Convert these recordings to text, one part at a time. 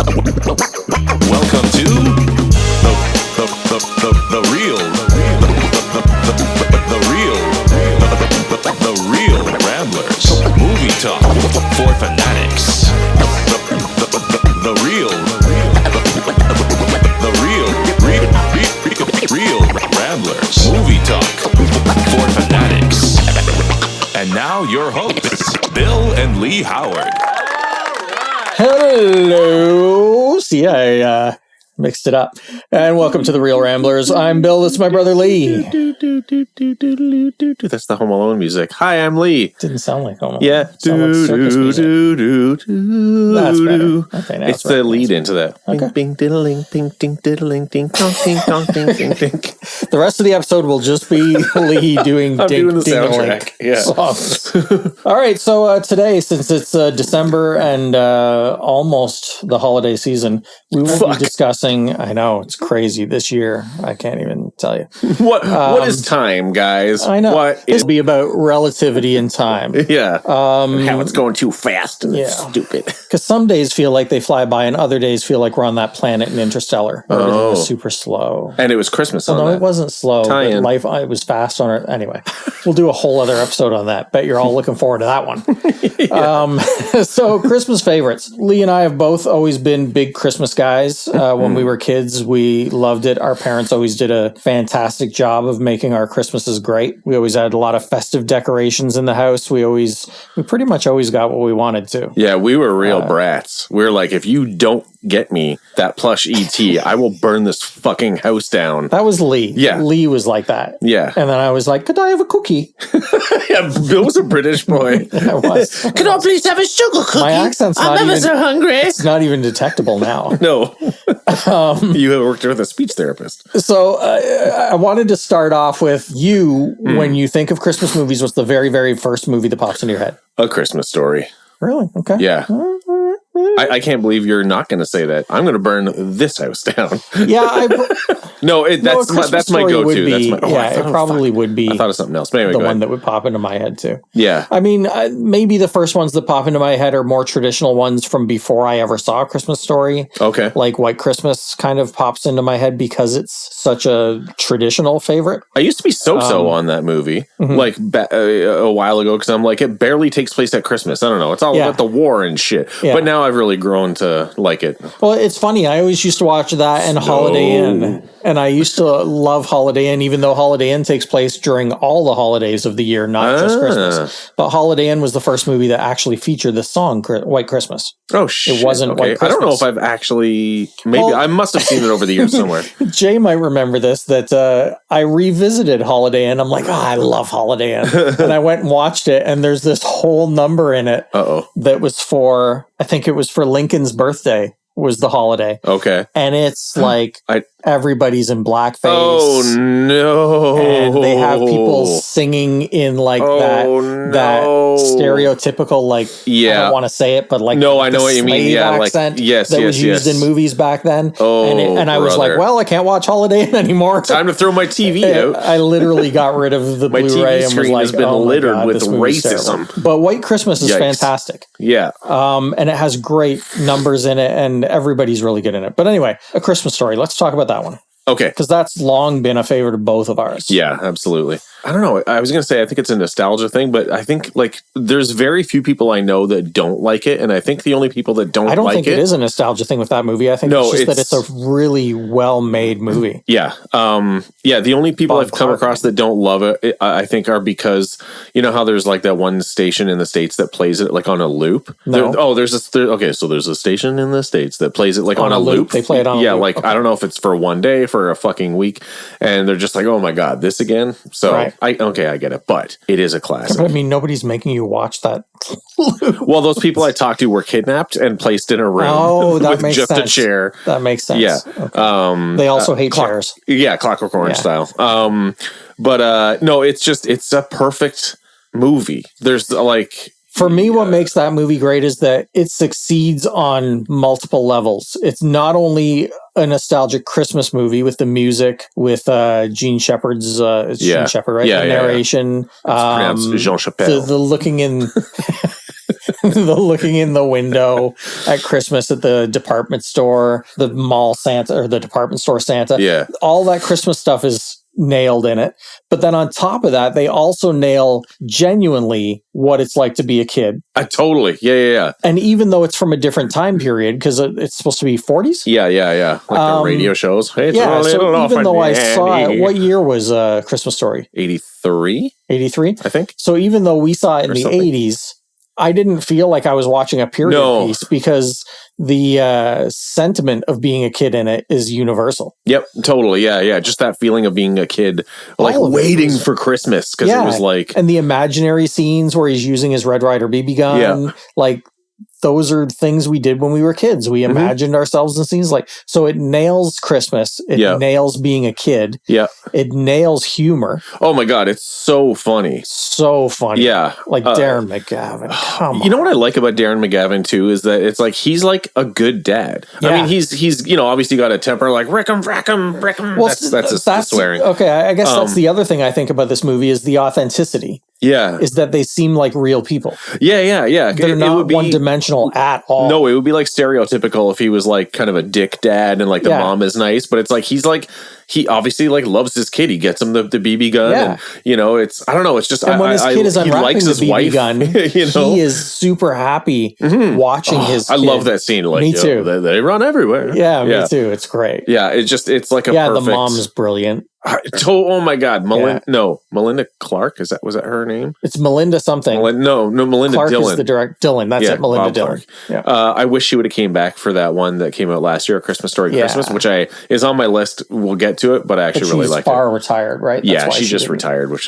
Welcome to the real Ramblers movie talk for fanatics. The real Ramblers movie talk for fanatics. And now your hosts, Bill and Lee Howard. Hello. See, I mixed it up. And welcome to the Real Ramblers. I'm Bill. This is my brother Lee. That's the Home Alone music. Hi, I'm Lee. Didn't sound like Home Alone. Yeah. Sounded like circus music. That's better. Okay, now it's the lead into that. Okay. Bing, bing, diddling, ding, ding, diddling, ding, dong, ding, dong, ding, ding, ding. The rest of the episode will just be Lee doing I'm doing the ding-a-ling soundtrack. Yeah. songs. All right, so today, since it's December and almost the holiday season, we will be discussing. I know, it's crazy this year. I can't even tell you. What is time, guys? I know. What It'll be about relativity in time. Yeah. How it's going too fast and Yeah. stupid. Because some days feel like they fly by and other days feel like we're on that planet in Interstellar. Where everything was super slow. And it was Christmas on No, that. it wasn't slow. Tie-in. Life, it was fast on it. Anyway, we'll do a whole other episode on that. Bet you're all looking forward to that one. So Christmas favorites. Lee and I have both always been big Christmas guys. When we were kids, we loved it. Our parents always did a fantastic job of making our Christmases great. We always had a lot of festive decorations in the house. We pretty much always got what we wanted to. Yeah, we were real brats. We were like, if you don't get me that plush ET, I will burn this fucking house down. That was Lee. Yeah. Lee was like that. Yeah. And then I was like, could I have a cookie? Yeah, Bill was a British boy. I was. Can I please have a sugar cookie? My accent's not even so hungry. It's not even detectable now. No. You have worked with a speech therapist. So I wanted to start off with you. When you think of Christmas movies, what's the very, very first movie that pops into your head? A Christmas Story. Really? Okay. Yeah. I can't believe you're not going to say that. I'm going to burn this house down. Yeah. No, that's Christmas my Story go-to. would be, That's my. it probably would be. I thought of something else. But anyway, the go one ahead. that would pop into my head too. Yeah. I mean, maybe the first ones that pop into my head are more traditional ones from before I ever saw A Christmas Story. Okay. Like White Christmas kind of pops into my head because it's such a traditional favorite. I used to be so on that movie like a while ago because I'm like, it barely takes place at Christmas. I don't know. It's all about the war and shit. Yeah. But now I've really grown to like it. Well, it's funny. I always used to watch that and Holiday Inn. And I used to love Holiday Inn, even though Holiday Inn takes place during all the holidays of the year, not just Christmas. But Holiday Inn was the first movie that actually featured the song White Christmas. Oh, shit. It wasn't White I don't know Christmas. if I've actually... Maybe I must have seen it over the years somewhere. Jay might remember this, that I revisited Holiday Inn. I'm like, I love Holiday Inn. And I went and watched it, and there's this whole number in it that was for, I think it was for Lincoln's birthday. Was the holiday. Okay. And it's like everybody's in blackface. Oh, no. And they have people singing in like that stereotypical, like, I don't want to say it, but like, no, I know what you mean. Yeah, accent like, that was used in movies back then. Oh, and I was like, well, I can't watch Holiday Inn anymore. Time to throw my TV out. I literally got rid of the My Blu-ray TV and was screen like, has been littered with racism. But White Christmas is fantastic. Yeah. And it has great numbers in it, and everybody's really good in it. But anyway, A Christmas Story. Let's talk about that one. Okay. Because that's long been a favorite of both of ours. Yeah, absolutely. I don't know. I was going to say, I think it's a nostalgia thing, but I think like there's very few people I know that don't like it. And I think the only people that don't like it. I don't think it is a nostalgia thing with that movie. I think it's just that it's a really well-made movie. Yeah. The only people I've come across that don't love it, I think, are because, you know how there's like that one station in the States that plays it like on a loop? No. There's a station in the States that plays it like on a loop. They play it on a loop. Yeah, like I don't know if it's for one day, for a fucking week, and they're just like, oh my God, this again? So I get it, but it is a classic. But I mean, nobody's making you watch that. Well, those people I talked to were kidnapped and placed in a room. Oh, that with makes just sense. a chair. That makes sense. Yeah. Okay. They also hate chairs. Yeah, Clockwork Orange style. But no, it's a perfect movie. There's like For me, what makes that movie great is that it succeeds on multiple levels. It's not only a nostalgic Christmas movie with the music, with Gene Shepard's Gene Shepard, right? Yeah, the narration. It's pronounced Jean Chapelle. The looking in the looking in the window at Christmas at the department store, the mall Santa or the department store Santa. Yeah. All that Christmas stuff is nailed in it. But then on top of that, they also nail genuinely what it's like to be a kid. Totally. Yeah. And even though it's from a different time period, because it's supposed to be 40s? Yeah. Like the radio shows. Hey, it's Yeah, so even though I saw it, it, what year was Christmas Story? 83? 83? I think. So even though we saw it in Or the something. 80s, I didn't feel like I was watching a period No. piece because the sentiment of being a kid in it is universal. Yep, totally. Yeah. Just that feeling of being a kid, like All of it waiting was- for Christmas because it was like, and the imaginary scenes where he's using his Red Ryder BB gun, Yeah. like those are things we did when we were kids. We imagined ourselves in scenes like, so it nails Christmas. It Yeah. nails being a kid. yeah. It nails humor. Oh my God, it's so funny. So funny. Yeah. Like Darren McGavin. Come on. You know what I like about Darren McGavin too is that it's like he's like a good dad. I Yeah. mean, he's obviously got a temper like Rickham. Well, That's the swearing. Okay, I guess that's the other thing I think about this movie is the authenticity. Yeah, Is that they seem like real people. yeah. They're It not would be- one dimensional at all. No, it would be like stereotypical if he was like kind of a dick dad and like the Yeah. mom is nice, but it's like he obviously like loves his kid. He gets him the BB gun, Yeah. and it's I don't know. It's just And when his kid is he unwrapping likes the his BB wife. gun, you know, he is super happy watching his. I kid. love that scene. Like, Me yo, too. They run everywhere. Yeah, me too. It's great. Yeah, it's like a Yeah, perfect. the mom's brilliant. Oh my God, Melinda! Yeah. No, Melinda Clark. Was that her name? It's Melinda something. Melinda Clark Dillon. is the Dylan. That's it. Melinda Bob Dillon. Clark. Yeah. I wish she would have came back for that one that came out last year, A Christmas Story Yeah. Christmas, which is on my list. We'll get to it, but I But actually really she's like far it. retired, right? That's Yeah, why she just didn't. retired, which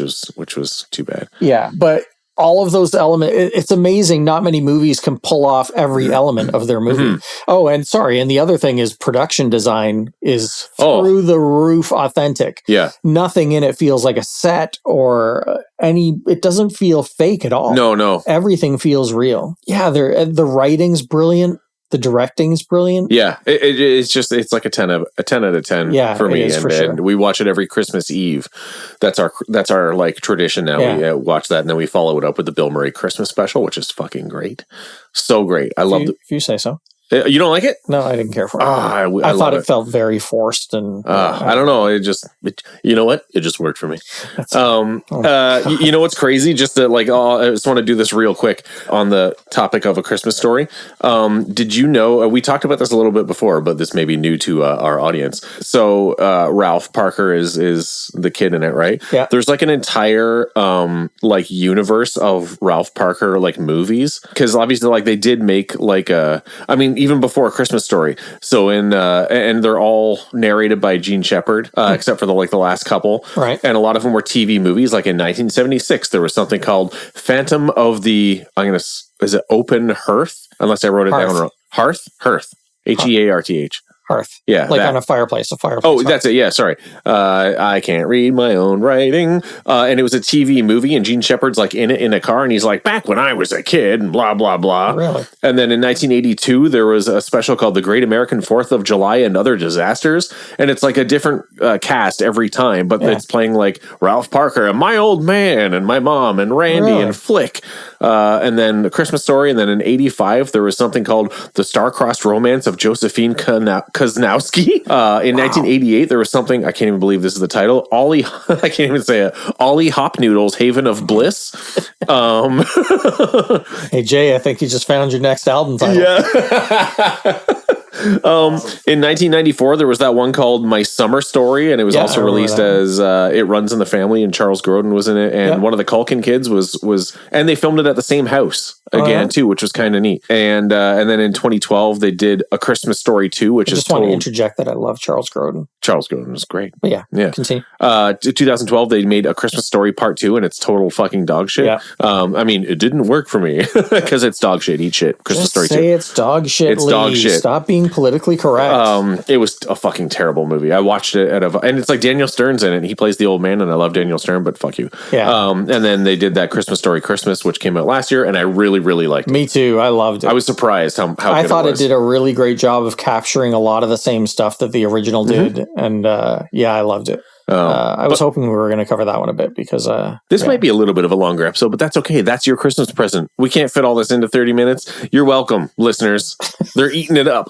was too bad. Yeah, but all of those elements, it's amazing. Not many movies can pull off every element of their movie. Oh, and sorry. And the other thing is production design is through the roof authentic. Yeah. Nothing in it feels like a set or it doesn't feel fake at all. No. Everything feels real. Yeah, the writing's brilliant. The directing's brilliant. Yeah, it's like a 10 out of 10 Yeah, for it me, is and, for sure. and we watch it every Christmas Eve. That's our like tradition now. Yeah. We watch that, and then we follow it up with the Bill Murray Christmas special, which is fucking great. So great. I love it. If you say so. You don't like it? No, I didn't care for it. I I love thought it. it felt very forced and I don't know. You know what? It just worked for me. You know what's crazy? Just that, like, I just want to do this real quick on the topic of A Christmas Story. Did you know? We talked about this a little bit before, but this may be new to our audience. So Ralph Parker is the kid in it, right? Yeah. There's like an entire like universe of Ralph Parker like movies, because obviously like they did make like even before A Christmas Story. So and they're all narrated by Gene Shepard, except for the last couple. Right. And a lot of them were TV movies. Like in 1976, there was something called Phantom of the, is it Open Hearth? Unless I wrote it down wrong. Hearth? Hearth. Hearth. Yeah. Like that. on a fireplace. Oh, that's it. Yeah, sorry. I can't read my own writing. And it was a TV movie, and Gene Shepard's like in it in a car, and he's like, back when I was a kid, and blah, blah, blah. Really? And then in 1982, there was a special called The Great American 4th of July and Other Disasters. And it's like a different cast every time, but it's playing like Ralph Parker and my old man and my mom and Randy and Flick. And then A Christmas Story. And then in 85, there was something called The Star-Crossed Romance of Josephine Koznowski. In 1988, there was something, I can't even believe this is the title, I can't even say it, Ollie Hop Noodles, Haven of Bliss. Hey, Jay, I think you just found your next album title. Yeah. In 1994, there was that one called My Summer Story, and it was also released as It Runs in the Family, and Charles Grodin was in it, and one of the Culkin kids was, and they filmed it at the same house again too, which was kind of neat. And then in 2012, they did A Christmas Story 2, which I is just want to interject that I love Charles Grodin. Charles Grodin was great. But yeah, continue. 2012, they made A Christmas Story Part 2, and it's total fucking dog shit. Yeah. It didn't work for me because it's dog shit. Eat shit. Christmas Just Story 2. say it's dog shit. It's Lee. dog shit. Stop being politically correct. It was a fucking terrible movie. I watched it and it's like Daniel Stern's in it. And he plays the old man, and I love Daniel Stern, but fuck you. Yeah. And then they did that Christmas Story Christmas, which came out last year, and I really really, really liked it. Me too. I loved it. I was surprised how I good thought it it was. did a really great job of capturing a lot of the same stuff that the original did. And I loved it. I was hoping we were going to cover that one a bit because this might be a little bit of a longer episode, but that's okay. That's your Christmas present. We can't fit all this into 30 minutes. You're welcome, listeners. They're eating it up.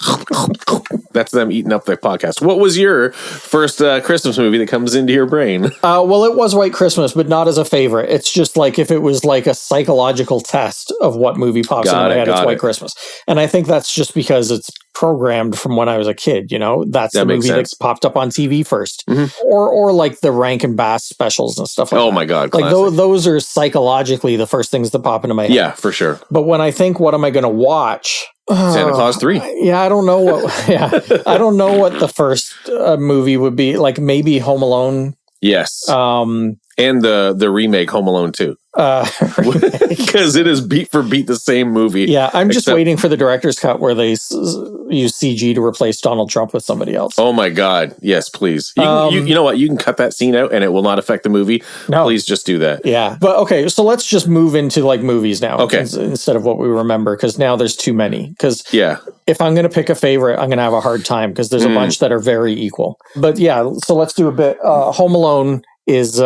That's them eating up their podcast. What was your first Christmas movie that comes into your brain? well, it was White Christmas, but not as a favorite. It's just like if it was like a psychological test of what movie pops in my head, it's White Christmas. And I think that's just because it's programmed from when I was a kid. That's the movie that popped up on TV first, or like the Rankin Bass specials and stuff like that. Oh my God. Like those are psychologically the first things that pop into my head. Yeah, for sure. But when I think, what am I going to watch? Santa Claus 3. Yeah, I don't know what. I don't know what the first movie would be. Like maybe Home Alone. Yes. And the remake Home Alone 2. Because it is beat for beat the same movie. Yeah, I'm just waiting for the director's cut where they use CG to replace Donald Trump with somebody else. Oh my God. Yes, please. You know what? You can cut that scene out and it will not affect the movie. No. Please just do that. Yeah. But okay, so let's just move into like movies now. Okay. Instead of what we remember, because now there's too many. Because if I'm going to pick a favorite, I'm going to have a hard time because there's a bunch that are very equal. But yeah, so let's do a bit. Home Alone is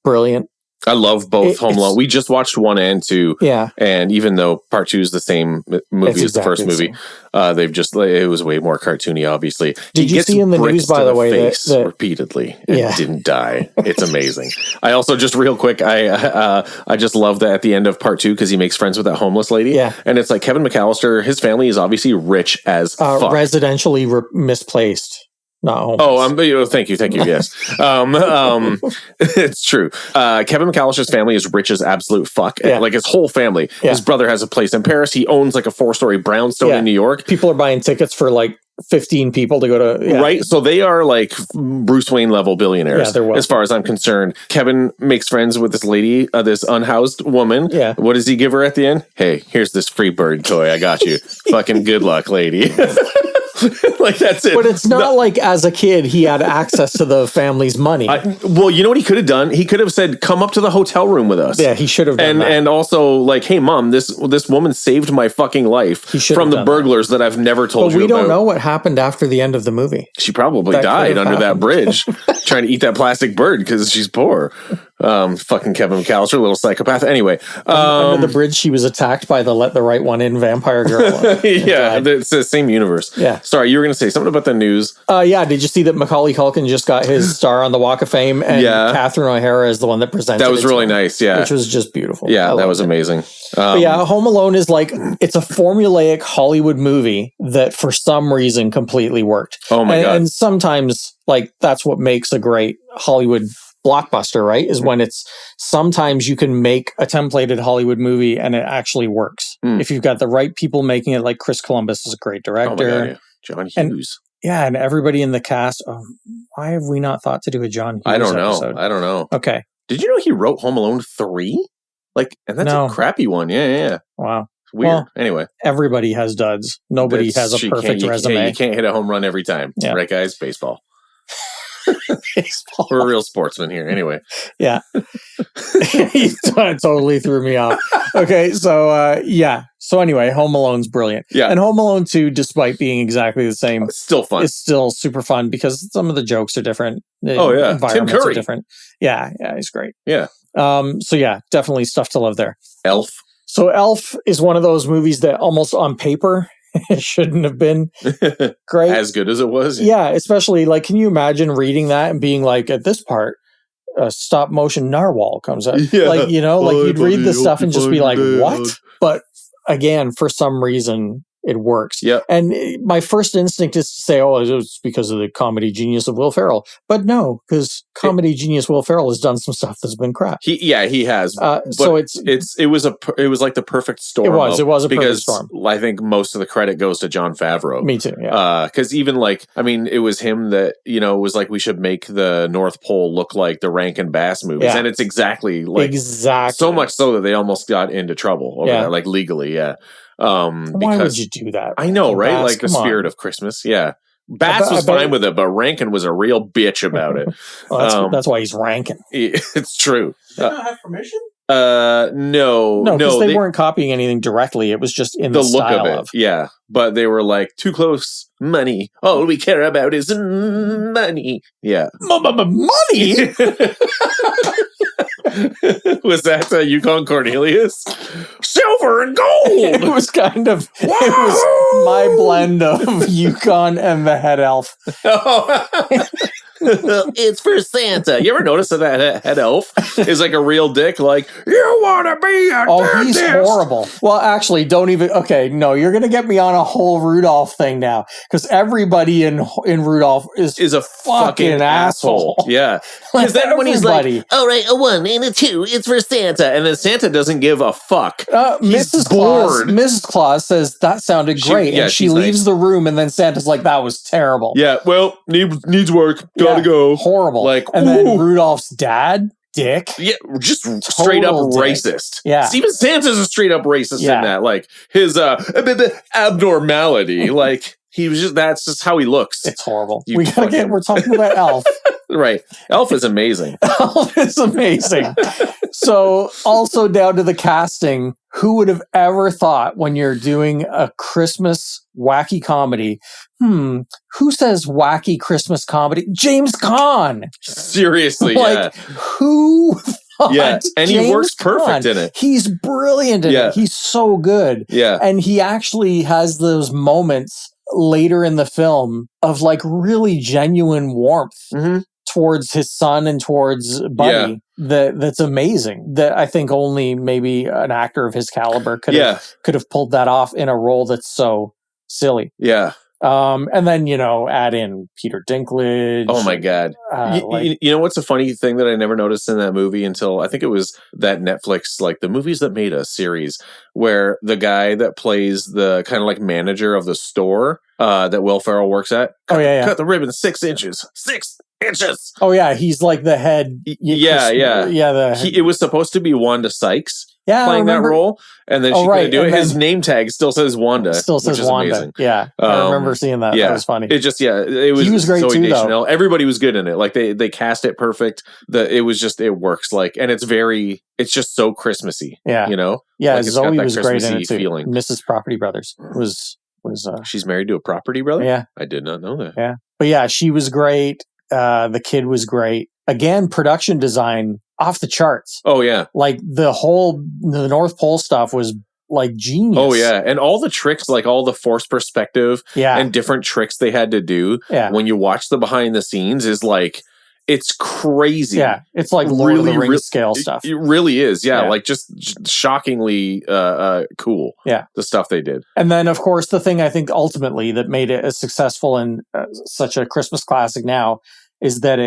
brilliant. I love both Home Alone. We just watched 1 and 2. Yeah. And even though part 2 is the same movie as the first movie, it was way more cartoony, obviously. Did you see in the news, by the way, that repeatedly and didn't die? It's amazing. I also just real quick, I just love that at the end of part 2, because he makes friends with that homeless lady. Yeah. And it's like Kevin McAllister, his family is obviously rich as fuck. Residentially misplaced. Not homeless. Thank you. Yes. It's true. Kevin McAllister's family is rich as absolute fuck. Yeah. Like his whole family. Yeah. His brother has a place in Paris. He owns like a 4-story brownstone in New York. People are buying tickets for like 15 people to go to. Right. So they are like Bruce Wayne level billionaires. Yeah, as far as I'm concerned. Kevin makes friends with this lady, this unhoused woman. Yeah. What does he give her at the end? Hey, here's this free bird toy. I got you. Fucking good luck, lady. Like that's it. But it's not like as a kid he had access to the family's money. Well, you know what he could have done? He could have said, "Come up to the hotel room with us." Yeah, he should have done that. And also like, "Hey, mom, this woman saved my fucking life from the burglars that I've never told you about." But we don't know what happened after the end of the movie. She probably died under that bridge trying to eat that plastic bird because she's poor. Fucking Kevin McAllister, little psychopath. Anyway, under the bridge, she was attacked by the Let the Right One In vampire girl. Yeah, it's the same universe. Yeah. Sorry, you were going to say something about the news. Did you see that Macaulay Culkin just got his star on the Walk of Fame, and Catherine O'Hara is the one that presented? That was really nice. Yeah, which was just beautiful. Yeah, that was amazing. Home Alone is like, it's a formulaic Hollywood movie that for some reason completely worked. Oh my God! And sometimes like that's what makes a great Hollywood blockbuster, right? Is when it's sometimes you can make a templated Hollywood movie and it actually works if you've got the right people making it. Like Chris Columbus is a great director. Oh my God, John Hughes. And everybody in the cast. Why have we not thought to do a John Hughes I don't know. episode? I don't know. Okay. Did you know he wrote Home Alone 3? And that's a crappy one. Yeah. Wow. Weird. Well, anyway, everybody has duds. Nobody has a perfect resume. You can't hit a home run every time. Yeah. Right, guys? Baseball. Baseball. We're real sportsmen here. Anyway. Yeah. You totally threw me off. Okay. So, So anyway, Home Alone's brilliant. Yeah. And Home Alone 2, despite being exactly the same, it's still fun. It's still super fun because some of the jokes are different. Environments Tim Curry. Are different. Yeah. He's great. Yeah. Definitely stuff to love there. Elf. So Elf is one of those movies that almost on paper it shouldn't have been great. As good as it was. Yeah, especially like, can you imagine reading that and being like, at this part, a stop motion narwhal comes out. Yeah. Like, you'd read the stuff and just be like, what? But again, for some reason, it works. Yeah. And my first instinct is to say, it's because of the comedy genius of Will Ferrell. But no, because comedy genius Will Ferrell has done some stuff that's been crap. He has. So it was like the perfect storm. It was a perfect storm. I think most of the credit goes to Jon Favreau. Me too. Yeah. Because even it was him that was like, we should make the North Pole look like the Rankin Bass movies, and it's exactly so much so that they almost got into trouble over that, like legally. Yeah. Why would you do that? I know, right? Like the spirit of Christmas. Yeah. Bass was fine with it, but Rankin was a real bitch about it. Well, that's why he's Rankin. It's true. Did they not have permission? No, because they weren't copying anything directly. It was just in the look style of it. Yeah, but they were like too close. Money. All we care about is money. Yeah, money. Was that Yukon Cornelius? Silver and gold. It was kind of. It was my blend of Yukon and the head elf. It's for Santa. You ever notice that head elf is like a real dick? Like, you want to be a dentist? He's horrible. Well, actually, don't even. Okay, no, you're going to get me on a whole Rudolph thing now because everybody in Rudolph is a fucking asshole. Yeah, because then when he's like, "All right, a 1 and a 2, it's for Santa," and then Santa doesn't give a fuck. Mrs. Claus says that sounded great, and she leaves the room, and then Santa's like, "That was terrible." Yeah, well, needs work. Gotta go. Horrible. Like, and then Rudolph's dad, dick. Yeah, just straight up dick. Racist. Yeah. Even Santa's a straight up racist in that. Like his abnormality. Like he was that's just how he looks. It's horrible. We're talking about Elf. Right. Elf is amazing. Elf is amazing. So also down to the casting, who would have ever thought when you're doing a Christmas wacky comedy, who says wacky Christmas comedy? James Caan. Seriously, who thought? Yeah, and he works perfect in it. He's brilliant in it. He's so good. Yeah. And he actually has those moments later in the film of like really genuine warmth towards his son and towards Buddy. That's amazing. That I think only maybe an actor of his caliber could have pulled that off in a role that's so silly. Yeah. And then, add in Peter Dinklage. Oh my God. You know what's a funny thing that I never noticed in that movie until I think it was that Netflix, like the Movies That Made Us series, where the guy that plays the kind of like manager of the store that Will Ferrell works at. Cut the ribbon 6 inches. 6 inches. Oh yeah. He's like the head. It was supposed to be Wanda Sykes. Playing that role, and then she couldn't do it. His name tag still says Wanda. Still says Wanda. Amazing. Yeah, I remember seeing that. Yeah, that was funny. It just it was. He was great too, though. Everybody was good in it. Like they cast it perfect. It works like, and it's just so Christmassy. Yeah, Yeah, like Zoe was great in it too. Feeling. Mrs. Property Brothers was. She's married to a property brother. Yeah, I did not know that. Yeah, but yeah, she was great. The kid was great. Again, production design off the charts. Oh yeah. Like the North Pole stuff was like genius. Oh yeah. And all the tricks, like all the forced perspective and different tricks they had to do when you watch the behind the scenes is like, it's crazy. Yeah. It's like Lord of the Rings scale stuff. It really is. Yeah. Like just shockingly cool. Yeah. The stuff they did. And then of course the thing I think ultimately that made it as successful and such a Christmas classic now is that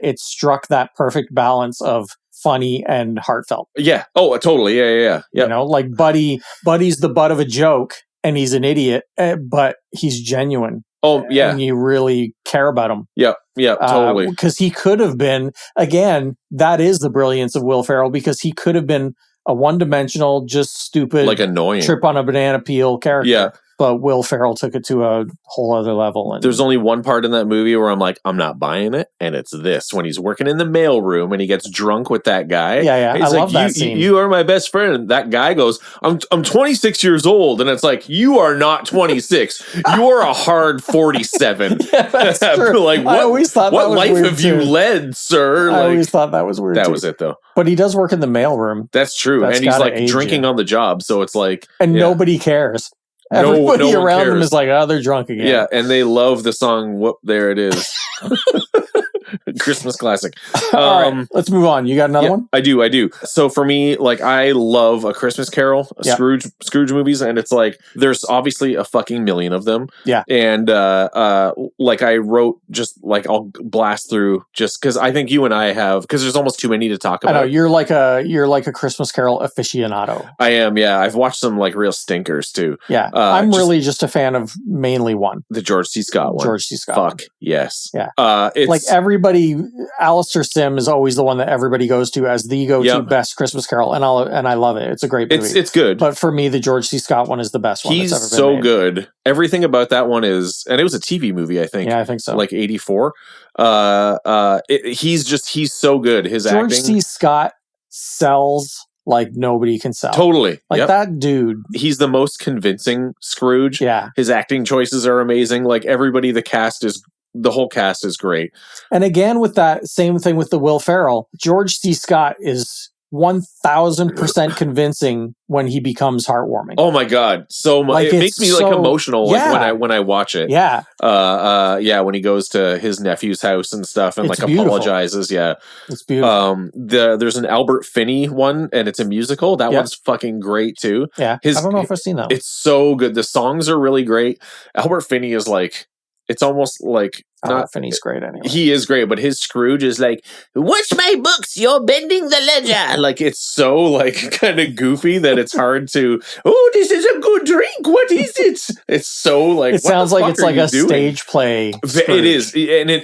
it struck that perfect balance of funny and heartfelt. Yeah. Oh, totally. Yeah. Like Buddy's the butt of a joke and he's an idiot, but he's genuine. Oh, yeah. And you really care about him. Yeah, totally. Because he could have been, again, that is the brilliance of Will Ferrell, because he could have been a one-dimensional, just stupid, like annoying, trip on a banana peel character. Yeah. But Will Ferrell took it to a whole other level. And there's only one part in that movie where I'm like, I'm not buying it. And it's this, when he's working in the mail room and he gets drunk with that guy. Yeah. He's I love that scene. You are my best friend. And that guy goes, I'm 26 years old. And it's like, you are not 26. You are a hard 47. Yeah, that's true. Like, what, I always thought what that was life weird have too. you led, sir? I always thought that was weird. That too. was it, though. But he does work in the mail room. That's true. And he's like drinking on the job. So it's like. And nobody cares. Everybody no around them is like, oh, they're drunk again. Yeah, and they love the song "Whoop, There It Is." Christmas classic. All right, let's move on. You got another one? I do. So for me, like, I love A Christmas Carol, Scrooge movies, and it's like there's obviously a fucking million of them. Yeah. And like I wrote, just like I'll blast through just because I think you and I have, because there's almost too many to talk about. I know you're like a Christmas Carol aficionado. I am. Yeah, I've watched some like real stinkers too. Yeah, I'm really just a fan of mainly one, the George C. Scott one. George C. Scott. Fuck yes. Yeah. It's like everybody. Alistair Sim is always the one that everybody goes to as the go-to best Christmas Carol, and I love it. It's a great movie. It's good. But for me, the George C. Scott one is the best one. He's that's ever been so made. good. Everything about that one is, and it was a TV movie, I think. Yeah, I think so. Like 84. He's so good. His George acting. C. Scott sells like nobody can sell. Totally. Like Yep. that dude. He's the most convincing Scrooge. Yeah. His acting choices are amazing. Like everybody, the whole cast is great. And again, with that same thing with the Will Ferrell, George C. Scott is 1000% convincing when he becomes heartwarming. Oh my God. So much. Like, It makes me like so- emotional yeah. when I watch it. Yeah. When he goes to his nephew's house and stuff and It's like beautiful. apologizes. Yeah. It's beautiful. There's an Albert Finney one and it's a musical. That Yep. one's fucking great too. Yeah. his- I don't know if I've seen that one. It's so good. The songs are really great. Albert Finney is like, it's almost like Albert Finney's great anyway. he is great, but his Scrooge is like, watch my books, you're bending the ledger. Like it's so like kind of goofy that it's hard to, oh, this is a good drink. What is it? It's so like, It sounds what the like fuck it's are like you a doing? stage play. It Scrooge. is,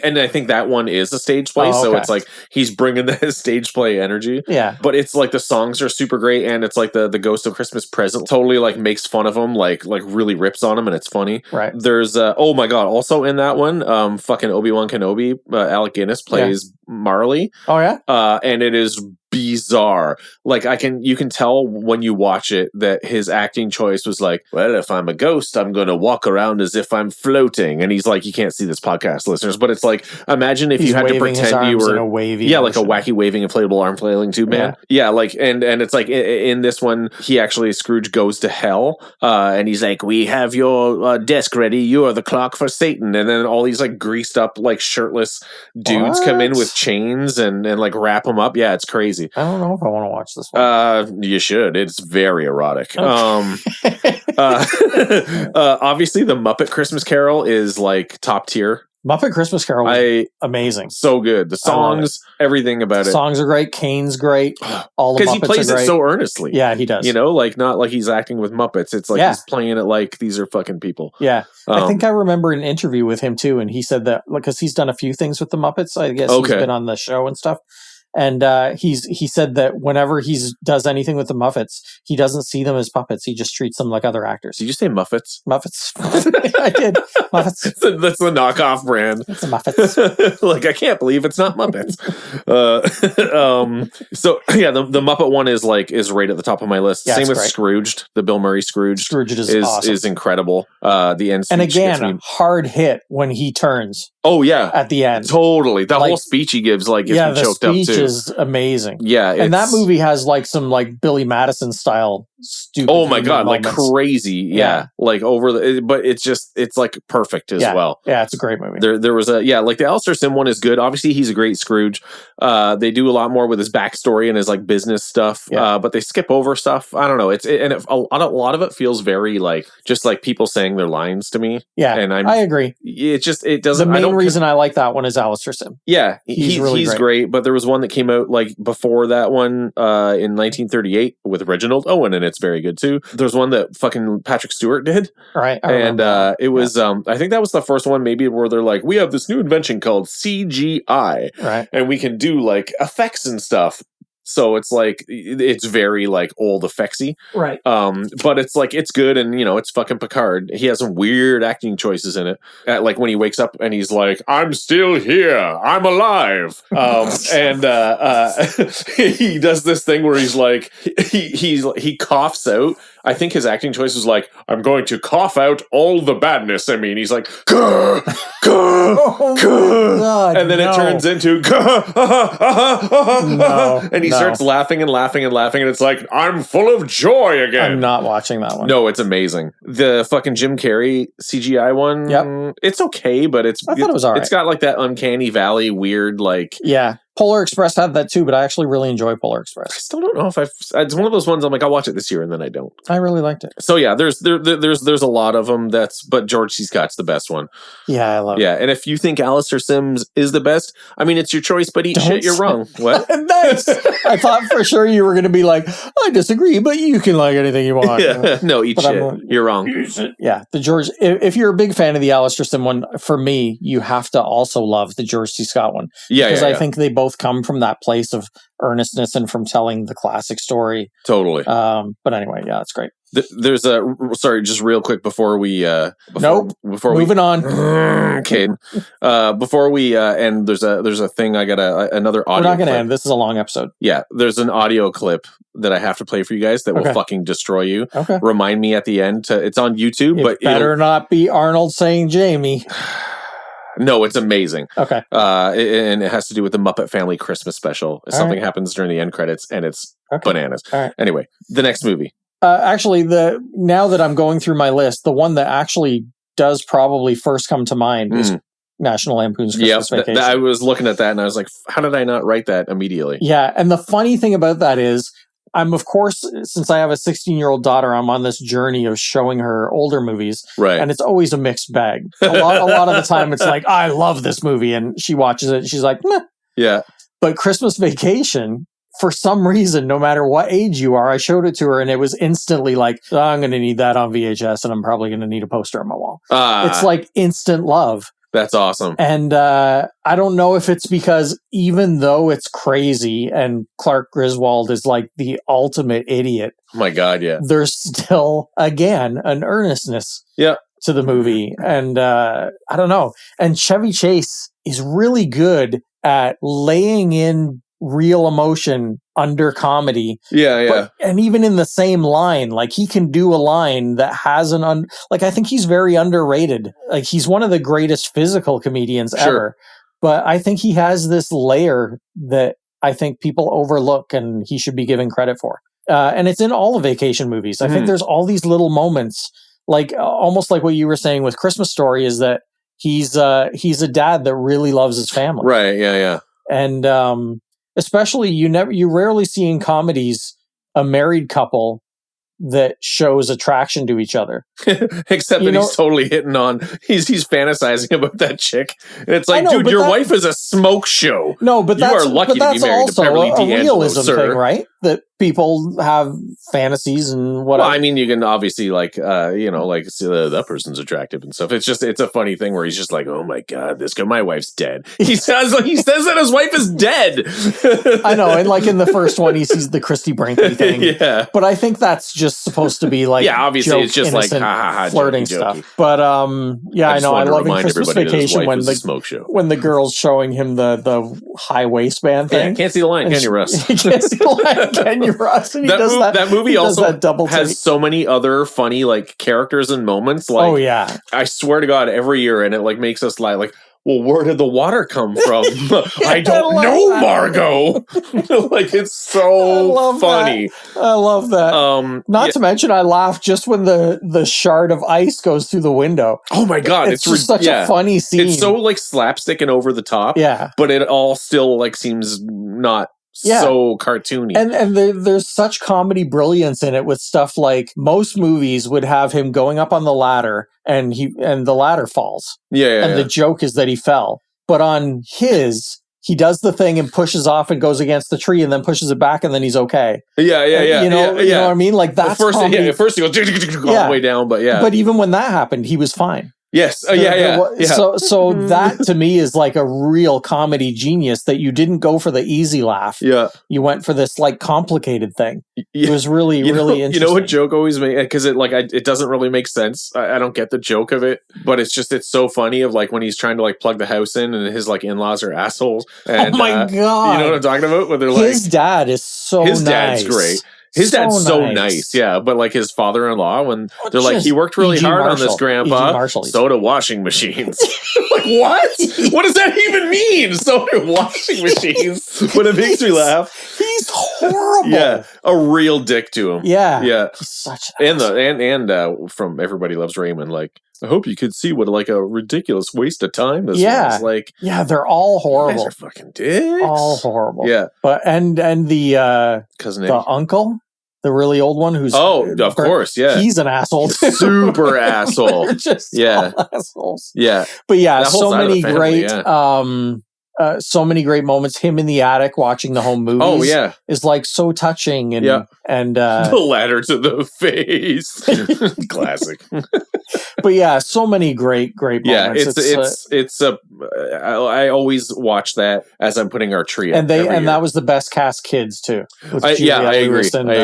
and I think that one is a stage play, Oh, so okay. it's like he's bringing the stage play energy. Yeah. But it's like the songs are super great, and it's like the Ghost of Christmas Present totally like makes fun of him, like really rips on him, and it's funny. Right. There's oh my God, also in that one, fucking Obi-Wan Kenobi, Alec Guinness plays Marley, Oh yeah. and it is bizarre. Like you can tell when you watch it that his acting choice was like, well, if I'm a ghost, I'm going to walk around as if I'm floating. And he's like, you can't see this podcast, listeners, but it's like, imagine if He's you had to waving his pretend you arms in were a wavy like a motion. wacky waving inflatable arm flailing tube man. Yeah, like and it's like in this one, he actually Scrooge goes to hell, and he's like, "We have your desk ready. You are the clock for Satan." And then all these like greased up, like shirtless dudes come in What? with chains and like wrap him up. Yeah, it's crazy. I don't know if I want to watch this one. You should. It's very erotic. Okay. Obviously, the Muppet Christmas Carol is like top tier. Muppet Christmas Carol was amazing. So good. The I love songs, everything about it. Songs are great. Kane's great. All the Because he Muppets plays are it great. so earnestly. Yeah, he does. You know, like not like he's acting with Muppets. It's like Yeah. he's playing it like these are fucking people. Yeah. I Um, think I remember an interview with him too, and he said that because he's done a few things with the Muppets. I guess Okay. he's been on the show and stuff. And he said that whenever he does anything with the Muppets, he doesn't see them as puppets. He just treats them like other actors. Did you say Muppets? Muppets. I did. Muppets. That's the knockoff brand. It's the Muppets. Like I can't believe it's not Muppets. So yeah, the Muppet one is right at the top of my list. Yeah, Same it's with great. Scrooged. The Bill Murray Scrooge Scrooge is awesome. is incredible. The end And speech gets again, me- hard hit when he turns oh yeah, at the end. totally. That Like- whole speech he gives like gets Yeah, me the choked up speech too. is amazing. Yeah, And that it's- movie has like some like Billy Madison style stupid. Oh my humor God, like moments. crazy. Yeah. Yeah. Like but it's like perfect as Yeah. well. Yeah, it's a great movie. There was like the Alistair Sim one is good. Obviously, he's a great Scrooge. They do a lot more with his backstory and his like business stuff. Yeah. But they skip over stuff. I don't know. A lot of it feels very like just like people saying their lines to me. Yeah, and I agree. it The doesn't. I main don't reason I like that one is Alistair Sim. Yeah, He's really he's great. great. But there was one that came out like before that one in 1938 with Reginald Owen, and it's very good too. There's one that fucking Patrick Stewart did. Right. I And remember that. it was I think that was the first one maybe where they're like, we have this new invention called CGI Right. and we can do like effects and stuff. So it's like it's very like old effectsy. Right. But it's like it's good and you know it's fucking Picard. He has some weird acting choices in it. Like when he wakes up and he's like, I'm still here. I'm alive. And he does this thing where he's like he coughs out. I think his acting choice was like, I'm going to cough out all the badness. I mean, he's like, "Grr, grr, Oh, grr." God, and then it no. turns into, No, and he no. starts laughing and laughing and laughing. And it's like, I'm full of joy again. I'm not watching that one. No, it's amazing. The fucking Jim Carrey CGI one, Yep. it's okay, but it's I thought it was all It's got like that uncanny valley weird like. Yeah. Polar Express had that too, but I actually really enjoy Polar I Express. still don't know if it's one of those ones I'm like I'll watch it this year and then I don't. I really liked it. So yeah, there's a lot of them. But George C. Scott's the best one. Yeah, I love Yeah, and if you think Alistair Sims is the best, I mean it's your choice, but eat Don't shit, you're say- wrong. What? it. Nice. I thought for sure you were going to be like, I disagree, but you can like anything you want. Yeah. No, eat But shit. I'm- You're wrong. Yeah, the George. If you're a big fan of the Alistair Sim one, for me, you have to also love the George C. Scott one Yeah, because yeah, I yeah. think they both come from that place of earnestness and from telling the classic story. Totally. But anyway, yeah, that's great. There's sorry, just real quick before we moving on. Okay. Before we end, there's a thing I got another audio. We're not going to clip. end. This is a long episode. Yeah, there's an audio clip that I have to play for you guys that will fucking destroy you. Okay. Remind me at the end. It's on YouTube, but better not be Arnold saying Jamie. No, it's amazing. Okay. And it has to do with the Muppet Family Christmas special. Something happens during the end credits, and it's bananas. All right. Anyway, the next movie. Actually, now that I'm going through my list, the one that actually does probably first come to mind is National Lampoon's Christmas Vacation. I was looking at that and I was like, how did I not write that immediately? Yeah, and the funny thing about that is, I'm, of course, since I have a 16-year-old daughter, I'm on this journey of showing her older movies. Right. And it's always a mixed bag. A lot of the time, it's like, I love this movie. And she watches it and she's like, meh. Yeah. But Christmas Vacation, for some reason, no matter what age you are, I showed it to her and it was instantly like, oh, I'm going to need that on VHS and I'm probably going to need a poster on my wall. It's like instant love. That's awesome. And I don't know if it's because even though it's crazy and Clark Griswold is like the ultimate idiot. Oh my God, yeah. There's still, again, an earnestness to the movie. And I don't know. And Chevy Chase is really good at laying in real emotion under comedy. Yeah. And even in the same line, like he can do a line that has like I think he's very underrated. Like he's one of the greatest physical comedians ever. But I think he has this layer that I think people overlook and he should be given credit for. And it's in all the Vacation movies. I think there's all these little moments, like almost like what you were saying with Christmas Story, is that he's a dad that really loves his family. Right. Yeah. And especially you rarely see in comedies a married couple that shows attraction to each other. Except that he's totally hitting on, he's fantasizing about that chick. And it's like, dude, your wife is a smoke show. No, but you are lucky to be married to Beverly D'Angelo, a realism sir. thing, right? That people have fantasies and whatever. Well, I mean, you can obviously like, like see that person's attractive and stuff. It's a funny thing where he's just like, oh my God, my wife's dead. He says that his wife is dead. I know. And like in the first one, he sees the Christy Brinkley thing. Yeah. But I think that's just supposed to be like, obviously it's just like flirting jokey. Stuff. But I know. I love in Christmas Vacation when the girl's showing him the high waistband thing. Yeah, can't see the line, can you, Russ? You can't see the line, can you, Russ? And that movie also has so many other funny like characters and moments. Like, oh yeah, I swear to God, every year, and it like makes us lie. Like, well, where did the water come from? I don't know, Margot. Like, it's so funny. I love that. Not to mention, I laugh just when the shard of ice goes through the window. Oh my God, it's just such a funny scene. It's so like slapstick and over the top. Yeah, but it all still like seems not so cartoony. And there's such comedy brilliance in it with stuff like most movies would have him going up on the ladder and the ladder falls. And the joke is that he fell. But on he does the thing and pushes off and goes against the tree and then pushes it back and then he's okay. Yeah. You know what I mean? Like that's comedy. At first he goes all the way down, but But even when that happened, he was fine. Yes. So that to me is like a real comedy genius that you didn't go for the easy laugh. Yeah. You went for this like complicated thing. It was really interesting. You know what joke always makes, because it doesn't really make sense. I don't get the joke of it, but it's so funny of like when he's trying to like plug the house in and his like in-laws are assholes. And, oh my God. You know what I'm talking about? When they're his dad is so his nice. Dad's great. His dad's so nice, yeah. But like his father-in-law, when they're like, he worked really hard on this, Grandpa. Soda washing machines. Like, what? What does that even mean? Soda washing machines. But it makes me laugh. He's horrible. Yeah, a real dick to him. Yeah. He's such an and from Everybody Loves Raymond, like, I hope you could see what like a ridiculous waste of time this was. Like, yeah, they're all horrible. They're fucking dicks. All horrible. Yeah, but and the cousin, the uncle, the really old one, who's of course, yeah, he's an asshole, super asshole. They're just all assholes. Yeah, but yeah, so many great. so many great moments. Him in the attic watching the home movies. Oh yeah, is like so touching and Yeah. and the ladder to the face, classic. but yeah, so many great Yeah, moments. it's a. I always watch that as I'm putting our tree up. And every year. that was the best cast kids too. With I Juliette agree. Lewis and, I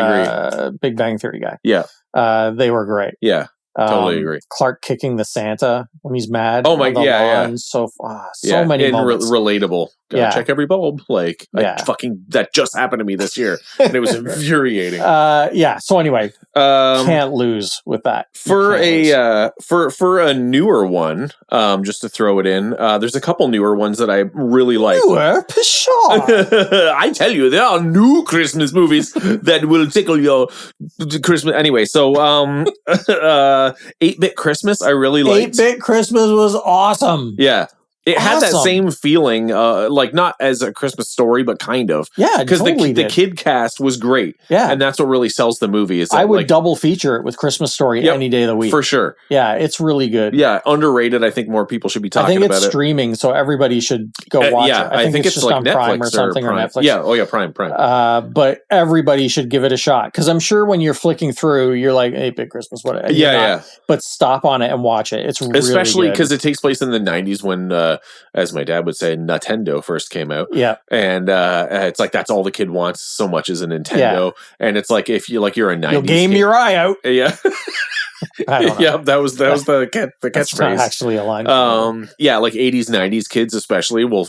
agree. Big Bang Theory guy. Yeah, They were great. yeah. Totally agree. Clark kicking the Santa when he's mad. Oh my- on the yeah. lawn. So many and moments. relatable. Gotta Yeah. check every bulb. Like, Yeah. that just happened to me this year, and it was infuriating. So anyway, can't lose with that. For You can't lose. for a newer one, just to throw it in, there's a couple newer ones that I really like. Newer, pshaw. I tell you, there are new Christmas movies that will tickle your Christmas. Anyway, so 8-Bit Christmas, I really liked. 8-Bit Christmas was awesome. Yeah. It had that Awesome. same feeling, like not as a Christmas story, but kind of. Yeah, Because totally the did. kid cast was great. Yeah. And that's what really sells the movie. Is that, I would like, double feature it with Christmas Story Yep, any day of the week. for sure. Yeah, it's really good. Yeah, underrated. I think more people should be I talking think about it's it. streaming, so everybody should go watch Yeah, it. I think it's just like on Netflix Prime or something or Prime. Netflix. Yeah, oh yeah, Prime. But everybody should give it a shot because I'm sure when you're flicking through, you're like, "Hey, Big Christmas, what?" Yeah. But stop on it and watch it. It's really Especially good. because it takes place in the 90s when, as my dad would say, Nintendo first came out. Yeah, And it's like that's all the kid wants so much is a Nintendo. And it's like if you're a 90s you'll game kid. your eye out. Yeah. I don't know. Yeah, that was the That's not catchphrase. actually a line. Yeah, like 80s, 90s kids especially will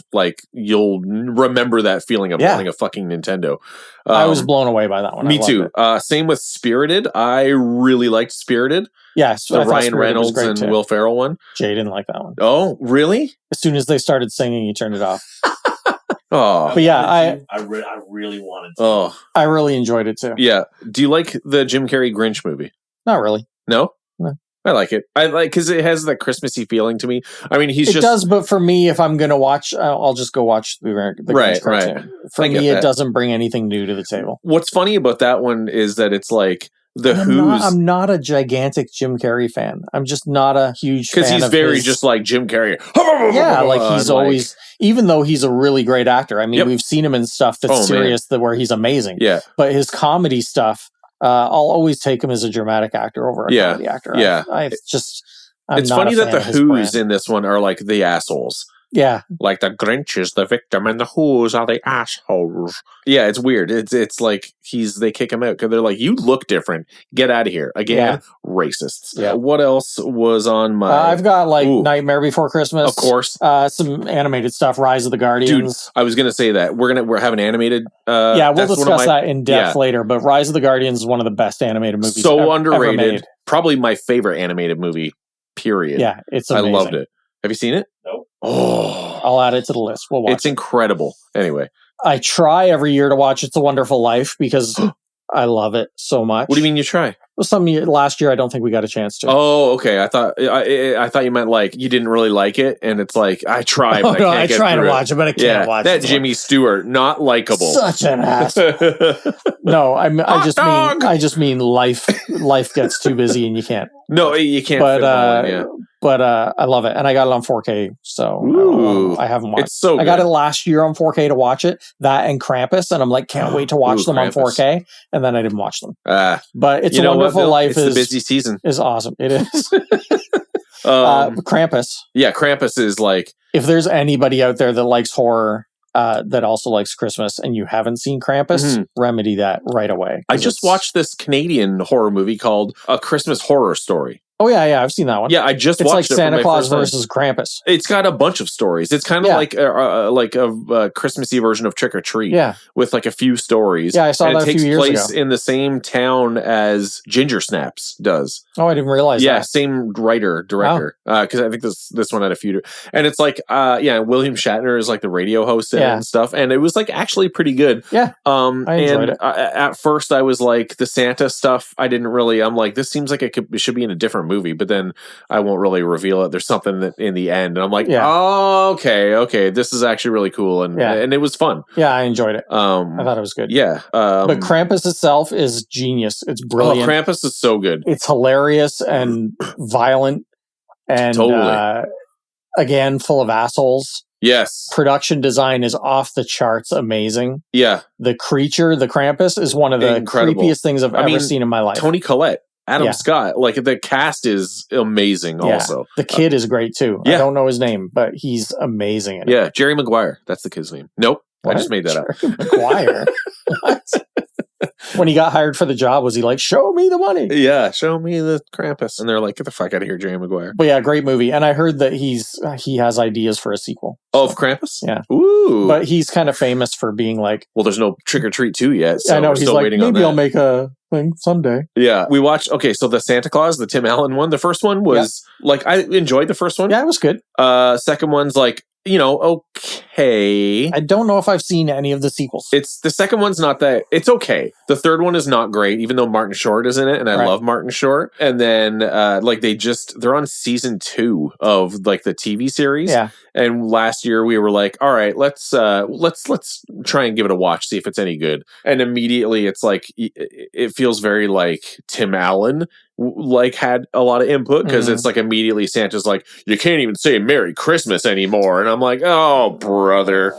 you'll remember that feeling of Yeah. wanting a fucking Nintendo. I was blown away by that one. I Me loved too. it. Same with Spirited. I really liked Spirited. Yes, The I thought Ryan Spirited was Reynolds great, and too. Will Ferrell one. Jay didn't like that one. Oh, really? As soon as they started singing, he turned it off. Oh, But yeah, I really wanted to. oh, I really enjoyed it too. yeah. Do you like the Jim Carrey Grinch movie? Not really. No, No. I like it. I like because it has that Christmassy feeling to me. I mean, he's It just does, but for me, if I'm going to watch, I'll just go watch the Right, Grinch cartoon. For I get me, that. it doesn't bring anything new to the table. What's funny about that one is that it's like the Who's I'm not a gigantic Jim Carrey fan. I'm just not a huge fan because he's of very his- just like Jim Carrey. yeah, like he's And, always, even though he's a really great actor. I mean, Yep. we've seen him in stuff that's Oh, man. serious, where he's amazing. yeah, But his comedy stuff, I'll always take him as a dramatic actor over a Yeah, comedy actor. yeah. I'm it's not funny a that fan the of his Who's brand. in this one are like the assholes. Yeah, Like the Grinch is the victim and the Who's are the assholes. Yeah, it's weird. It's like they kick him out because they're like, you look different. Get out of here. Again, racists. Yeah. What else was on my? I've got like Ooh. Nightmare Before Christmas. Of course. Some animated stuff, Rise of the Guardians. I was gonna say that we're having animated. Yeah, we'll that's one of discuss my- that in depth later. But Rise of the Guardians is one of the best animated movies. So ever underrated. made. Probably my favorite animated movie. Period. Yeah, it's I amazing. loved it. Have you seen it? Nope. Oh, I'll add it to the list. We'll watch it's it. incredible. Anyway, I try every year to watch It's a Wonderful Life because I love it so much. what do you mean you try? Last year, I don't think we got a chance to. Oh, okay. I thought you meant like you didn't really like it, and it's like I try, but no, I I can't get try to through watch it, but I can't Yeah, watch that it. Jimmy Stewart, not likable. Such an ass. No, I just mean life. Life gets too busy and you can't. No, you can't. But fit it all in, yeah. I love it, and I got it on 4K. So Ooh. I haven't watched. It's so good. I got it last year on 4K to watch it. That and Krampus, and I'm like, can't wait to watch Ooh, them on Krampus. 4K. And then I didn't watch them. But It's you a know what, Wonderful Bill? Life It's the busy season. is awesome. It is. Um, Krampus. yeah, Krampus is like If there's anybody out there that likes horror, that also likes Christmas, and you haven't seen Krampus, remedy that right away. I 'Cause just it's- watched this Canadian horror movie called A Christmas Horror Story. Oh yeah, I've seen that one. Yeah, I just It's like watched it for Santa my Claus first time. versus Krampus. It's got a bunch of stories. It's kind of Yeah. like a Christmassy version of Trick or Treat. Yeah, With like a few stories. Yeah, I saw and that a it takes few years place ago. in the same town as Ginger Snaps does. Oh, I didn't realize Yeah, that. same writer, director. Because I think this one had a few. And it's like, William Shatner is like the radio host in it Yeah. and stuff. And it was like actually pretty good. Yeah, I enjoyed and it. At first, I was like, the Santa stuff, I didn't really. I'm like, this seems like it should be in a different movie. But then I won't really reveal it. There's something that in the end, and I'm like, Yeah. oh, okay, this is actually really cool, and Yeah. and it was fun. Yeah, I enjoyed it. I thought it was good. Yeah, But Krampus itself is genius. It's brilliant. Krampus is so good. It's hilarious and violent, and Totally. again, full of assholes. Yes. Production design is off the charts amazing. Yeah. The creature, the Krampus, is one of the Incredible. creepiest things I've ever seen in my life. Tony Collette, Adam Yeah. Scott, like the cast is amazing also. The kid is great too. yeah. I don't know his name, but he's amazing in it. Yeah, Jerry Maguire. That's the kid's name. Nope. What? I just made that up. Jerry Maguire. What? When he got hired for the job, was he like, show me the money? Yeah, show me the Krampus. And they're like, get the fuck out of here, Jerry Maguire. But yeah, great movie. And I heard that he has ideas for a sequel. Oh, of Krampus? Yeah. Ooh. But he's kind of famous for being like, well, there's no Trick or Treat 2 yet, so I know, we're he's still like, waiting on maybe that. I'll make a thing someday. Yeah, we watched, okay, so the Santa Claus, the Tim Allen one, the first one was, like, I enjoyed the first one. Yeah, it was good. Second one's like, okay. I don't know if I've seen any of the sequels. It's the second one's not that it's okay. The third one is not great, even though Martin Short is in it, and I love Martin Short. And then like they're on season 2 of like the TV series. Yeah. And last year we were like, all right, let's try and give it a watch, see if it's any good. And immediately it's like it feels very like Tim Allen like had a lot of input because it's like immediately Santa's like, you can't even say Merry Christmas anymore. And I'm like, oh, brother.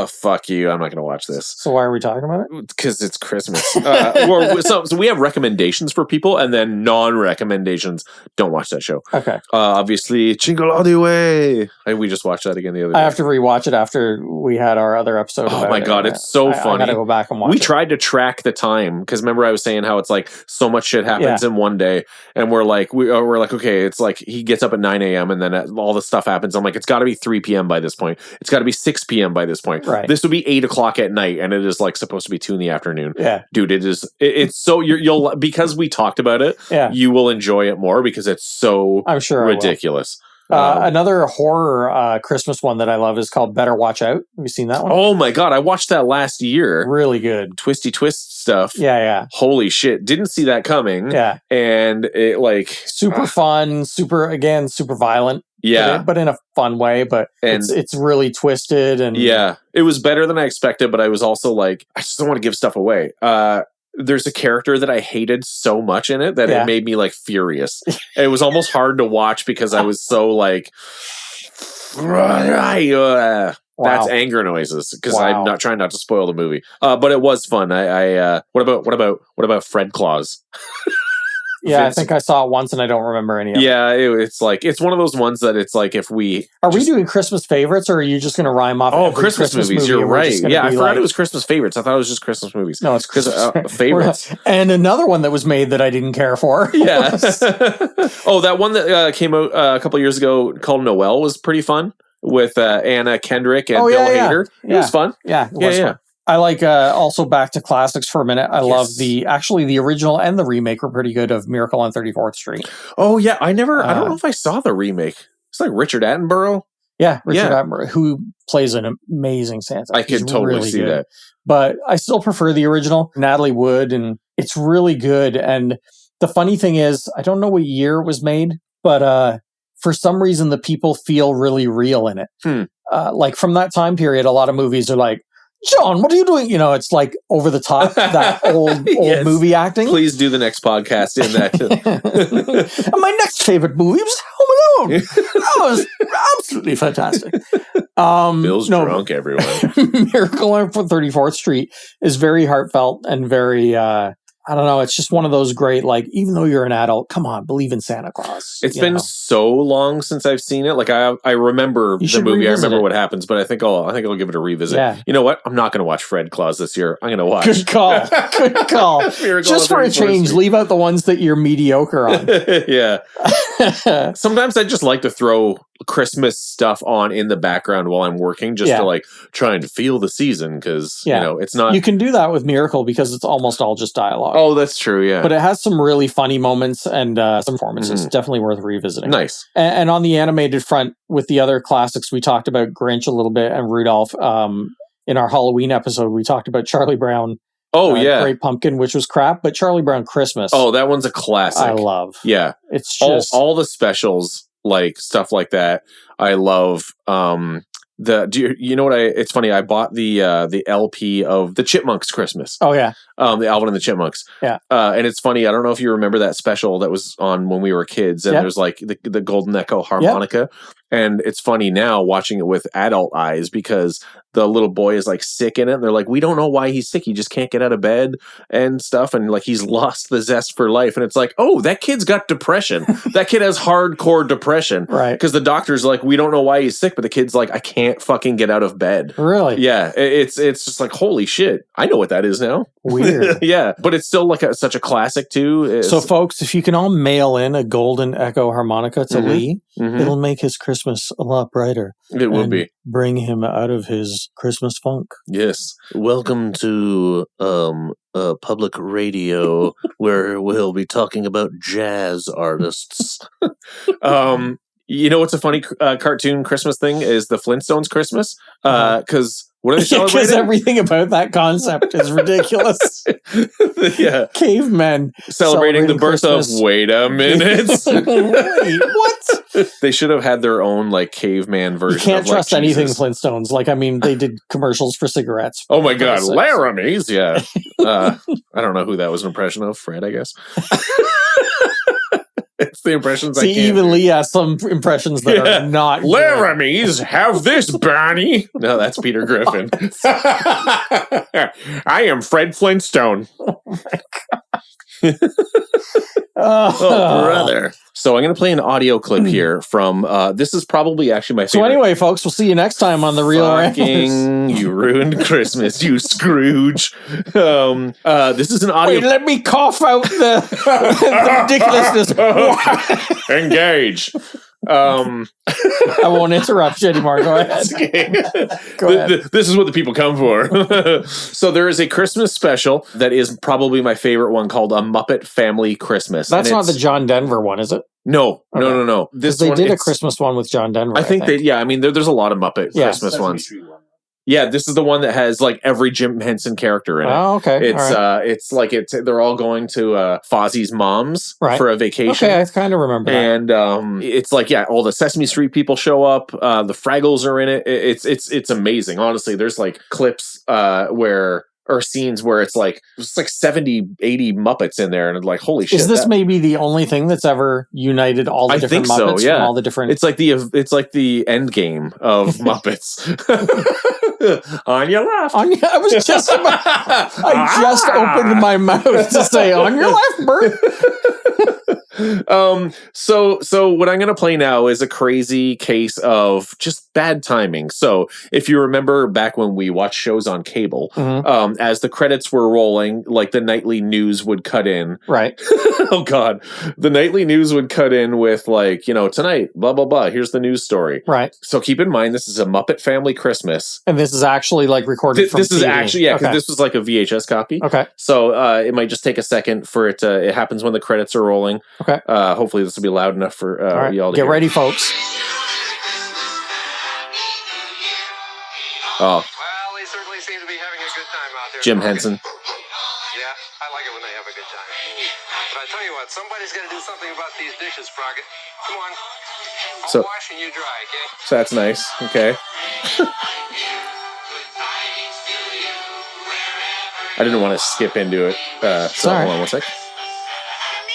Fuck you. I'm not going to watch this. So why are we talking about it? Because it's Christmas. So we have recommendations for people and then non-recommendations. Don't watch that show. Okay. Obviously, Jingle All the Way. We just watched that again the other day. I have to rewatch it after we had our other episode. Oh my God, it's so funny. I gotta go back and watch it. We tried to track the time because remember I was saying how it's like so much shit happens in one day, and we're like, okay, it's like he gets up at 9 a.m. and then all the stuff happens. I'm like, it's got to be 3 p.m. by this point. It's got to be 6 p.m. by this point. Right. This would be 8 o'clock at night, and it is like supposed to be 2 in the afternoon. Yeah, dude, it is. It's so you'll because we talked about it. Yeah, you will enjoy it more because it's so I'm sure ridiculous. Another horror Christmas one that I love is called Better Watch Out. Have you seen that one? Oh my God, I watched that last year. Really good. Twisty Twist stuff. Yeah. Holy shit. Didn't see that coming. Yeah. And it like... super fun, super violent. Yeah. But in a fun way. But it's really twisted. And yeah. It was better than I expected, but I was also like, I just don't want to give stuff away. There's a character that I hated so much in it that it made me like furious. It was almost hard to watch because I was so like, that's anger noises because I'm not trying not to spoil the movie. But it was fun. What about Fred Claus? Yeah, I think I saw it once and I don't remember any of it. Yeah, it's like it's one of those ones that it's like if we are we doing Christmas favorites or are you just going to rhyme off? Oh, Christmas movies. You're right. Yeah, I forgot it was Christmas favorites. I thought it was just Christmas movies. No, it's because favorites. And another one that was made that I didn't care for. Yeah. Oh, that one that came out a couple years ago called Noel was pretty fun with Anna Kendrick and Bill Hader. It was fun. Yeah, it was fun. I like also back to classics for a minute. I love the original and the remake were pretty good of Miracle on 34th Street. Oh yeah, I don't know if I saw the remake. It's like Richard Attenborough. Yeah, Richard Attenborough, who plays an amazing Santa. I could totally really see that. But I still prefer the original, Natalie Wood, and it's really good. And the funny thing is, I don't know what year it was made, but for some reason the people feel really real in it. Like from that time period, a lot of movies are like, John, what are you doing? You know, it's like over the top, that old movie acting. Please do the next podcast in that. And my next favorite movie was Home Alone. That was absolutely fantastic. Bill's drunk, everyone. Miracle on 34th Street is very heartfelt and very... I don't know. It's just one of those great, like, even though you're an adult, come on, believe in Santa Claus. It's been so long since I've seen it. Like, I remember the movie. I remember what happens, but I think I'll give it a revisit. Yeah. You know what? I'm not going to watch Fred Claus this year. I'm going to watch. Good call. Good call. Just for a change, leave out the ones that you're mediocre on. Yeah. Sometimes I just like to throw Christmas stuff on in the background while I'm working, just to like try and feel the season because you know it's not. You can do that with Miracle because it's almost all just dialogue. Oh, that's true. Yeah, but it has some really funny moments and some performances. Definitely worth revisiting. Nice. And on the animated front, with the other classics, we talked about Grinch a little bit and Rudolph. In our Halloween episode, we talked about Charlie Brown. Oh yeah, Great Pumpkin, which was crap, but Charlie Brown Christmas. Oh, that one's a classic. I love. Yeah, it's just all the specials, like stuff like that. I love. You know what? It's funny. I bought the LP of the Chipmunks Christmas. Oh yeah, The Alvin and the Chipmunks. Yeah. And it's funny. I don't know if you remember that special that was on when we were kids. And there's like the Golden Echo harmonica. And it's funny now watching it with adult eyes because the little boy is like sick in it. And they're like, we don't know why he's sick. He just can't get out of bed and stuff. And like he's lost the zest for life. And it's like, oh, that kid's got depression. That kid has hardcore depression. Right. Because the doctor's like, we don't know why he's sick. But the kid's like, I can't fucking get out of bed. Really? Yeah. It's just like, holy shit. I know what that is now. Weird. Yeah. But it's still like such a classic too. So folks, if you can all mail in a Golden Echo harmonica to Lee, Mhm. it'll make his Christmas a lot brighter. It will be. Bring him out of his Christmas funk. Yes. Welcome to public radio where we'll be talking about jazz artists. You know what's a funny cartoon Christmas thing is the Flintstones Christmas? Because what are they celebrating? Because everything about that concept is ridiculous. Yeah. Cavemen Celebrating the birth Christmas. of, wait a minute. Wait, what? They should have had their own like caveman version. You can't of, like, trust anything Jesus. Flintstones. Like, I mean, they did commercials for cigarettes. Oh my God, Christ's sakes. Laramie's, yeah. I don't know who that was an impression of. Fred, I guess. It's the impressions I See, can't. even Lee has some impressions that are not good. Laramie's, have this, Bonnie. No, that's Peter Griffin. I am Fred Flintstone. Oh, brother. So I'm going to play an audio clip here from, this is probably actually my favorite. So anyway, folks, we'll see you next time on The Real Ramblers. Fucking, you ruined Christmas, you Scrooge. This is an audio. Wait, let me cough out the, the ridiculousness. Engage. I won't interrupt you anymore. Go ahead. Go ahead. This is what the people come for. So there is a Christmas special that is probably my favorite one called A Muppet Family Christmas. That's And not the it's- John Denver one, is it? No. Okay. No. This They one, did a it's- Christmas one with John Denver. I think that, yeah, I mean, there's a lot of Muppet Yeah. Christmas Sesame ones. Street one. Yeah, this is the one that has like every Jim Henson character in it. Oh, okay. It's all right. it's like they're all going to Fozzie's mom's Right. for a vacation. Okay, I kind of remember that. And it's like, yeah, all the Sesame Street people show up. The Fraggles are in it. It's amazing. Honestly, there's like clips or scenes where it's like 70, 80 Muppets in there, and like, holy shit! Is this maybe the only thing that's ever united all the I different think so, Muppets yeah. from all the different? It's like the end game of Muppets. On your left. I was just about, I just opened my mouth to say on your left, Bert. So what I'm going to play now is a crazy case of just bad timing. So if you remember back when we watched shows on cable, Mhm. as the credits were rolling, like the nightly news would cut in. Right. Oh God, the nightly news would cut in with like, tonight, blah, blah, blah. Here's the news story. Right. So keep in mind, this is a Muppet Family Christmas. And this is actually like recorded from This is TV. actually, yeah, because Okay. this was like a VHS copy. Okay. So it might just take a second for it to, it happens when the credits are rolling. Okay. Hopefully this will be loud enough for All right. y'all to Get hear. ready, folks. Oh, Well, they certainly seem to be having a good time out there. Jim Henson. Yeah, I like it when they have a good time. But I tell you what, somebody's got to do something about these dishes, Sprocket. Come on. I'll So- wash and you dry, okay? So that's nice. Okay. I didn't want to skip into it. So Sorry. hold on one sec.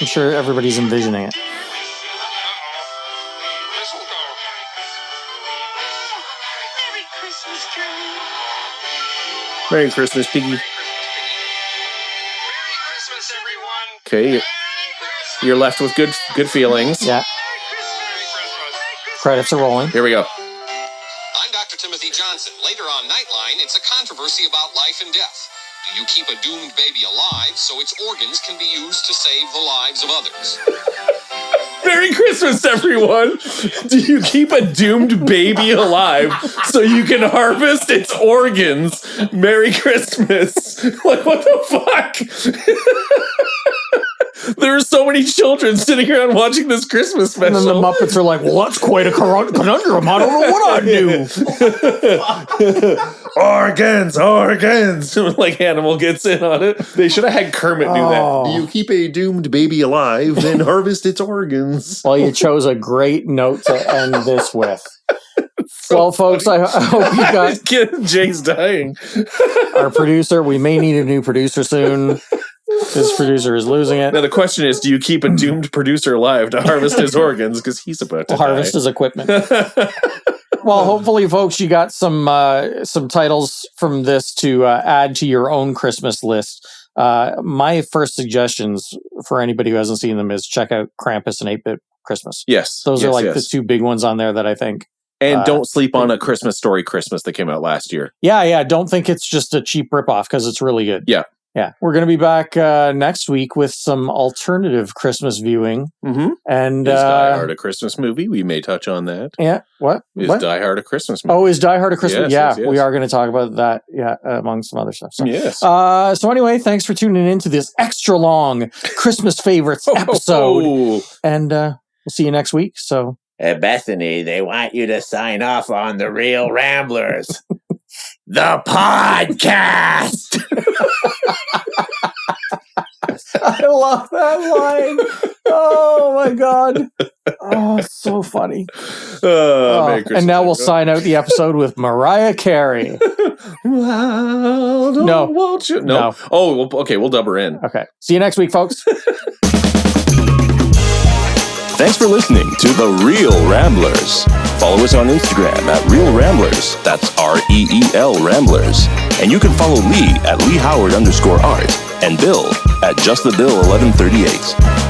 I'm sure everybody's envisioning it. Mistletoe. Merry Christmas, Jimmy. Merry Christmas, Piggy. Merry Christmas, everyone. Okay, you're left with good feelings. Yeah. Merry Christmas. Credits are rolling. Here we go. I'm Dr. Timothy Johnson. Later on Nightline, it's a controversy about life and death. Do you keep a doomed baby alive so its organs can be used to save the lives of others? Merry Christmas, everyone. Do you keep a doomed baby alive so you can harvest its organs? Merry Christmas. Like, what the fuck? There are so many children sitting around watching this Christmas And special. then the Muppets are like, well, that's quite a conundrum. I don't know what I'd do. Organs. Like Animal gets in on it. They should have had Kermit do that. Oh. Do you keep a doomed baby alive and harvest its organs? Well, you chose a great note to end this with. Well, folks, I hope you got Jake's dying. our producer. We may need a new producer soon. This producer is losing it. Now the question is, do you keep a doomed producer alive to harvest his organs because he's about to Harvest die? his equipment. Well, hopefully, folks, you got some titles from this to add to your own Christmas list. My first suggestions for anybody who hasn't seen them is check out Krampus and 8-Bit Christmas. Yes. Those are yes. the two big ones on there that I think. And don't sleep on A Christmas Story Christmas that came out last year. Yeah. Don't think it's just a cheap ripoff because it's really good. Yeah. Yeah. We're going to be back next week with some alternative Christmas viewing. Mm-hmm. And Is Die Hard a Christmas movie? We may touch on that. Yeah. What? Is What? Die Hard a Christmas movie? Oh, is Die Hard a Christmas? Yes, We are going to talk about that. Yeah, among some other stuff. So, yes. So anyway, thanks for tuning in to this extra long Christmas favorites episode. Oh. And we'll see you next week. So Bethany, they want you to sign off on The Real Ramblers. The podcast. I love that line. Oh my God. Oh, it's so funny. And now we'll sign out the episode with Mariah Carey. Well, No. won't you? No. Oh, okay. We'll dub her in. Okay. See you next week, folks. Thanks for listening to The Real Ramblers. Follow us on Instagram at Real Ramblers. That's REEL Ramblers. And you can follow Lee at Lee Howard _art and Bill at JustTheBill1138.